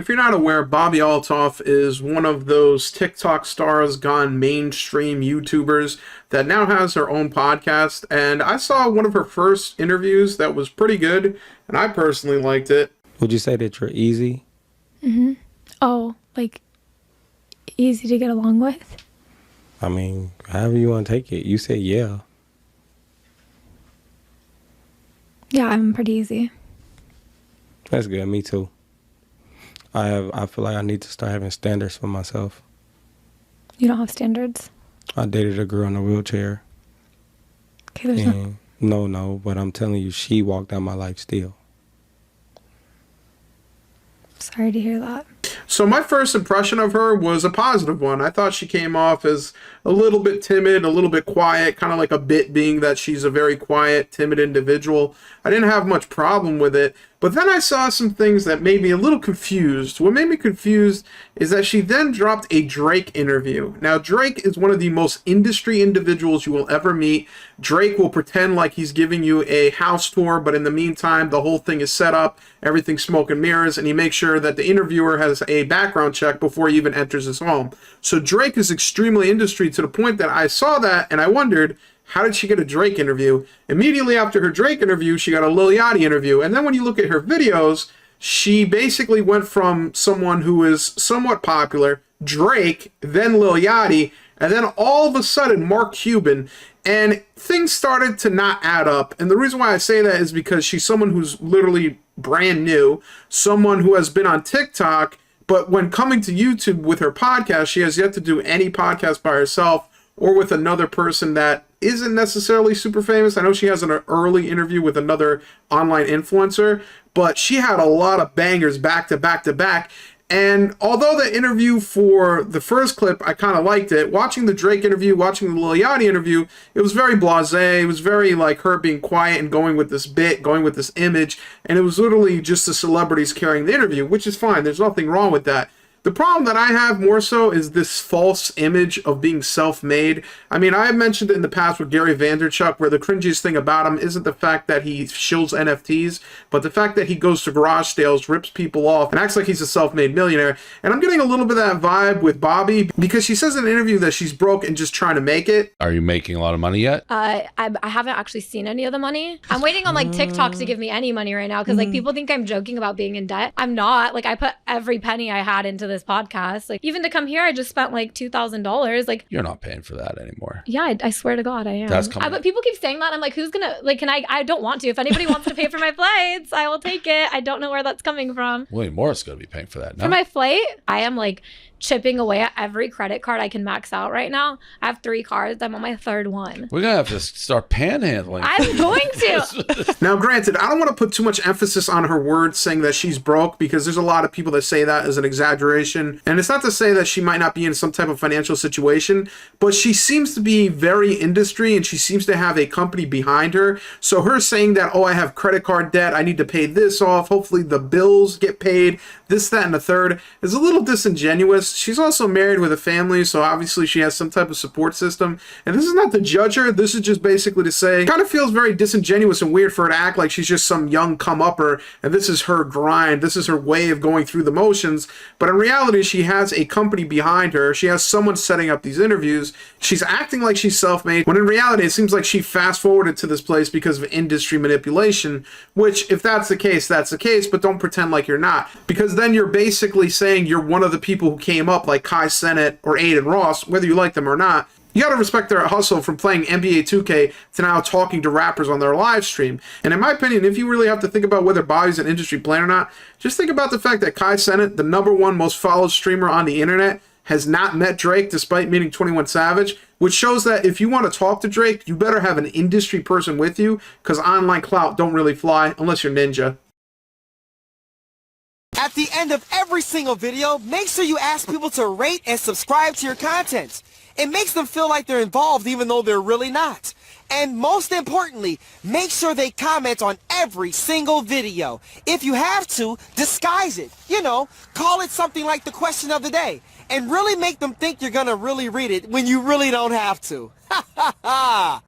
if you're not aware, Bobbi Althoff is one of those TikTok stars gone mainstream YouTubers that now has her own podcast. And I saw one of her first interviews that was pretty good, and I personally liked it. Would you say that you're easy? Mm-hmm. Oh, like easy to get along with? I mean, however you want to take it. You said yeah. Yeah, I'm pretty easy. That's good. Me too. I feel like I need to start having standards for myself. You don't have standards? I dated a girl in a wheelchair. Okay, there's No, but I'm telling you, she walked out my life still. Sorry to hear that. So my first impression of her was a positive one. I thought she came off as a little bit timid, a little bit quiet, kind of like a bit being that she's a very quiet, timid individual. I didn't have much problem with it. But then I saw some things that made me a little confused. What made me confused is that she then dropped a Drake interview. Now, Drake is one of the most industry individuals you will ever meet. Drake will pretend like he's giving you a house tour, but in the meantime, the whole thing is set up, everything's smoke and mirrors, and he makes sure that the interviewer has a background check before he even enters his home. So Drake is extremely industry to the point that I saw that and I wondered, how did she get a Drake interview? Immediately after her Drake interview, she got a Lil Yachty interview. And then when you look at her videos, she basically went from someone who is somewhat popular, Drake, then Lil Yachty, and then all of a sudden Mark Cuban. And things started to not add up. And the reason why I say that is because she's someone who's literally brand new, someone who has been on TikTok, but when coming to YouTube with her podcast, she has yet to do any podcast by herself or with another person that isn't necessarily super famous. I know she has an early interview with another online influencer, but she had a lot of bangers back to back to back. And although the interview for the first clip, I kind of liked it, watching the Drake interview, watching the Lil Yachty interview, it was very blasé. It was very like her being quiet and going with this bit, going with this image. And it was literally just the celebrities carrying the interview, which is fine. There's nothing wrong with that. The problem that I have more so is this false image of being self-made. I mean, I have mentioned it in the past with Gary Vaynerchuk, where the cringiest thing about him isn't the fact that he shills NFTs, but the fact that he goes to garage sales, rips people off, and acts like he's a self-made millionaire. And I'm getting a little bit of that vibe with Bobbi, because she says in an interview that she's broke and just trying to make it. Are you making a lot of money yet? I haven't actually seen any of the money. I'm waiting on like TikTok to give me any money right now, because like people think I'm joking about being in debt. I'm not. Like I put every penny I had into this podcast. Like even to come here, I just spent like $2,000. Like you're not paying for that anymore. Yeah, I swear to God, I am. That's coming. But people keep saying that. I'm like, who's gonna like? Can I don't want to. If anybody wants to pay for my flights, I will take it. I don't know where that's coming from. William Morris is gonna be paying for that. No? For my flight, I am like chipping away at every credit card I can max out right now. I have 3 cards. I'm on my 3rd one. We're gonna have to start panhandling. I'm going to. Now, granted, I don't want to put too much emphasis on her words saying that she's broke, because there's a lot of people that say that as an exaggeration. And it's not to say that she might not be in some type of financial situation, but she seems to be very industry and she seems to have a company behind her. So her saying that, oh, I have credit card debt, I need to pay this off, hopefully the bills get paid, this, that, and the third, is a little disingenuous. She's also married with a family, so obviously she has some type of support system. And this is not to judge her, this is just basically to say, it kind of feels very disingenuous and weird for her to act like she's just some young come-upper, and this is her grind, this is her way of going through the motions. But in reality, she has a company behind her, she has someone setting up these interviews, she's acting like she's self-made, when in reality, it seems like she fast-forwarded to this place because of industry manipulation, which, if that's the case, that's the case, but don't pretend like you're not. Because then you're basically saying you're one of the people who came up, like Kai Cenat or Aiden Ross, whether you like them or not. You gotta respect their hustle from playing NBA 2K to now talking to rappers on their live stream. And in my opinion, if you really have to think about whether Bobbi's an industry player or not, just think about the fact that Kai Cenat, the #1 most followed streamer on the internet, has not met Drake despite meeting 21 Savage, which shows that if you want to talk to Drake, you better have an industry person with you, because online clout don't really fly unless you're Ninja. At the end of every single video, make sure you ask people to rate and subscribe to your content. It makes them feel like they're involved even though they're really not. And most importantly, make sure they comment on every single video. If you have to, disguise it. You know, call it something like the question of the day. And really make them think you're gonna really read it when you really don't have to. Ha ha ha!